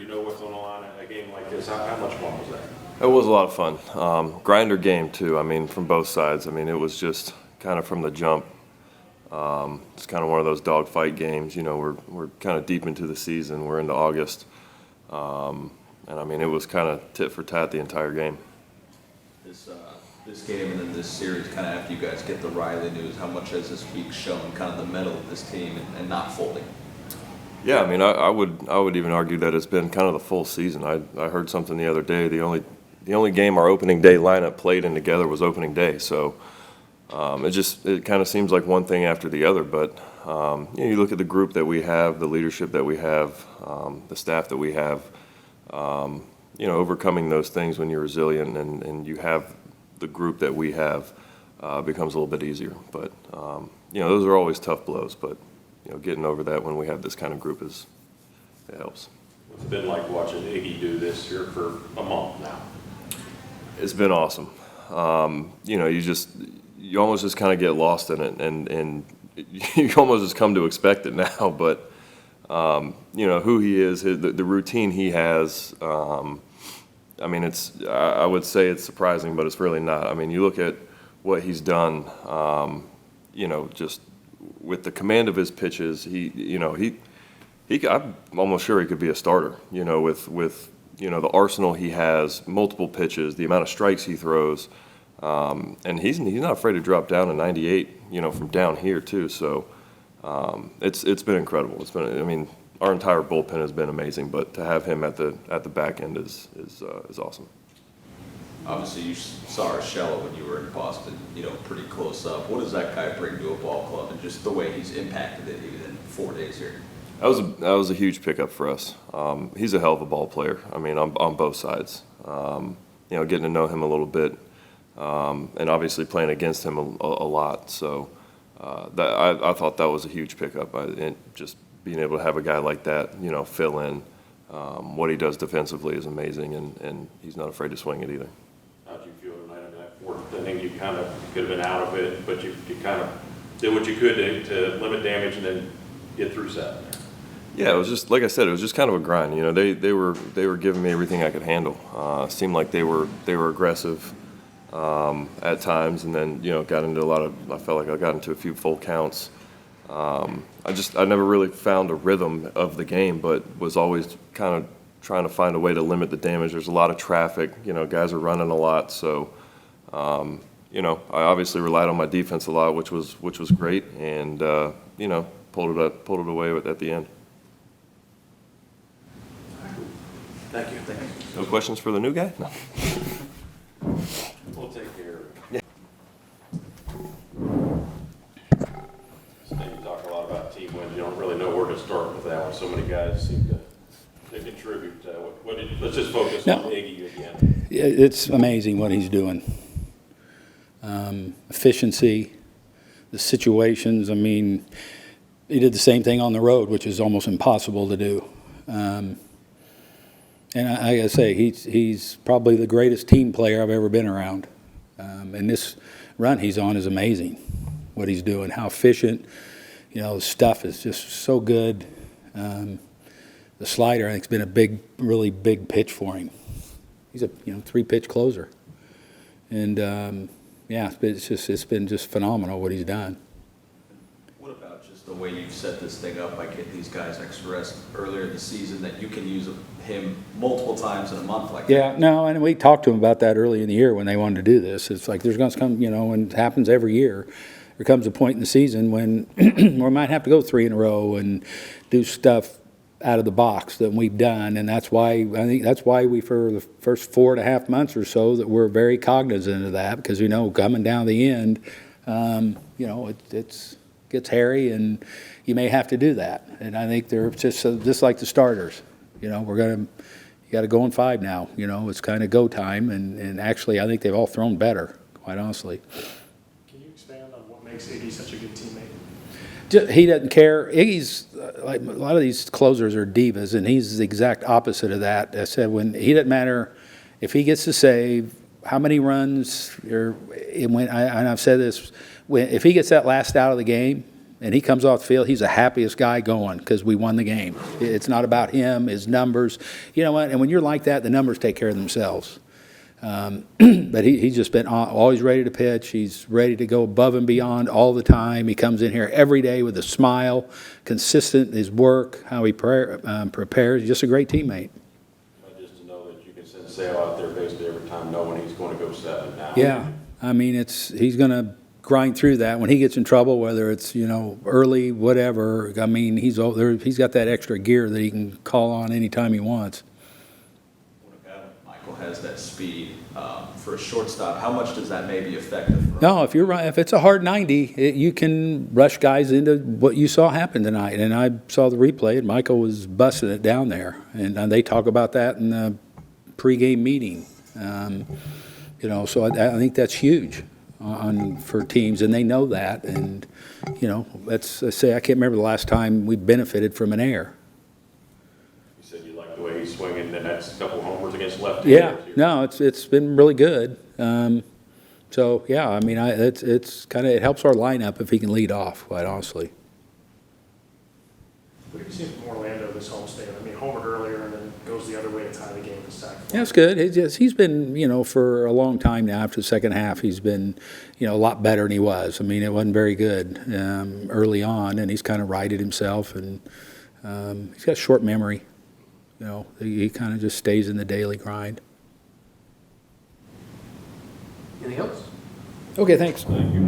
You know what's on the line in a game like this. How much fun was that? It was a lot of fun. Grinder game too. I mean, from both sides. I mean, it was just kind of from the jump. It's kind of one of those dogfight games. You know, we're kind of deep into the season. We're into August, and I mean, it was kind of tit for tat the entire game. This game and then this series, kind of after you guys get the Riley news, how much has this week shown kind of the mettle of this team and not folding? Yeah, I mean, I would even argue that it's been kind of the full season. I heard something the other day. The only game our opening day lineup played in together was opening day. So it kind of seems like one thing after the other. But you know, you look at the group that we have, the leadership that we have, the staff that we have. You know, overcoming those things when you're resilient and you have the group that we have becomes a little bit easier. But you know, those are always tough blows. But you know, getting over that when we have this kind of group it helps. What's it been like watching Iggy do this here for a month now? It's been awesome. You know, you almost just kind of get lost in it, and you almost just come to expect it now. But you know who he is, the routine he has. I mean, I would say it's surprising, but it's really not. I mean, you look at what he's done. You know, just with the command of his pitches, I'm almost sure he could be a starter. You know, with you know the arsenal he has, multiple pitches, the amount of strikes he throws, and he's not afraid to drop down to 98. You know, from down here too. So it's been incredible. I mean, our entire bullpen has been amazing, but to have him at the back end is awesome. Obviously, you saw Urshela when you were in Boston, you know, pretty close up. What does that guy bring to a ball club, and just the way he's impacted it even in 4 days here? That was a huge pickup for us. He's a hell of a ball player. I mean, on both sides. You know, getting to know him a little bit, and obviously playing against him a lot. So I thought that was a huge pickup. And just being able to have a guy like that, you know, fill in. What he does defensively is amazing, and he's not afraid to swing it either. How did you feel tonight? I mean, that fourth inning, you kind of could have been out of it, but you kind of did what you could to limit damage and then get through 7. Yeah, it was just like I said. It was just kind of a grind. You know, they were giving me everything I could handle. Seemed like they were aggressive at times, and then you know I felt like I got into a few full counts. I never really found a rhythm of the game, but was always kind of trying to find a way to limit the damage. There's a lot of traffic. You know, guys are running a lot, so you know, I obviously relied on my defense a lot, which was great, and you know, pulled it away at the end. Thank you. No questions for the new guy? No. We'll take care of it. Yeah. So you talk a lot about team wins. You don't really know where to start with that one. So many guys seem to contribute. Let's just focus on Iggy again. It's amazing what he's doing. Efficiency, the situations. I mean, he did the same thing on the road, which is almost impossible to do. And I gotta say, he's probably the greatest team player I've ever been around. And this run he's on is amazing. What he's doing, how efficient. You know, the stuff is just so good. The slider, I think, has been a really big pitch for him. He's a 3-pitch closer, and yeah, it's been just phenomenal what he's done. What about just the way you've set this thing up by getting these guys extra rest earlier in the season, that you can use him multiple times in a month like that? Yeah, no, and we talked to him about that early in the year when they wanted to do this. It's like there's going to come, and it happens every year. There comes a point in the season when we might have to go 3 in a row and do stuff out of the box that we've done, and that's why we for the first 4.5 months or so that we're very cognizant of that, because we know coming down the end, it gets hairy, and you may have to do that. And I think they're just like the starters. You got to go in 5 now. It's kind of go time, and actually I think they've all thrown better, quite honestly. Can you expand on what makes Iggy such a good teammate? He doesn't care. Iggy's like a lot of these closers are divas, and he's the exact opposite of that. I said he doesn't matter if he gets to save, how many runs, and I've said this, if he gets that last out of the game, and he comes off the field, he's the happiest guy going because we won the game. It's not about him, his numbers. You know what? And when you're like that, the numbers take care of themselves. But he's just been always ready to pitch. He's ready to go above and beyond all the time. He comes in here every day with a smile, consistent in his work, how he prepares. He's just a great teammate. Just to know that you can send Sale out there basically every time knowing he's going to go 7 now. Yeah, I mean, he's going to grind through that. When he gets in trouble, whether it's, early, whatever, I mean, he's got that extra gear that he can call on anytime he wants. Michael has that speed for a shortstop. How much does that maybe affect the throw? No, if it's a hard 90, you can rush guys into what you saw happen tonight. And I saw the replay, and Michael was busting it down there. And they talk about that in the pregame meeting. So I think that's huge for teams, and they know that. And, let's say I can't remember the last time we benefited from an error. You said you like the way he's swinging the next couple of homers against lefties. Yeah, no, it's been really good. So yeah, I mean, it helps our lineup if he can lead off, quite honestly. What have you seen from Orlando this homestand? I mean, homered earlier and then goes the other way to tie the game with sack fly. Yeah, it's good. He's been, for a long time now. After the second half, he's been, a lot better than he was. I mean, it wasn't very good early on, and he's kind of righted himself, and he's got short memory. He kind of just stays in the daily grind. Anything else? Okay, thanks. Thank you.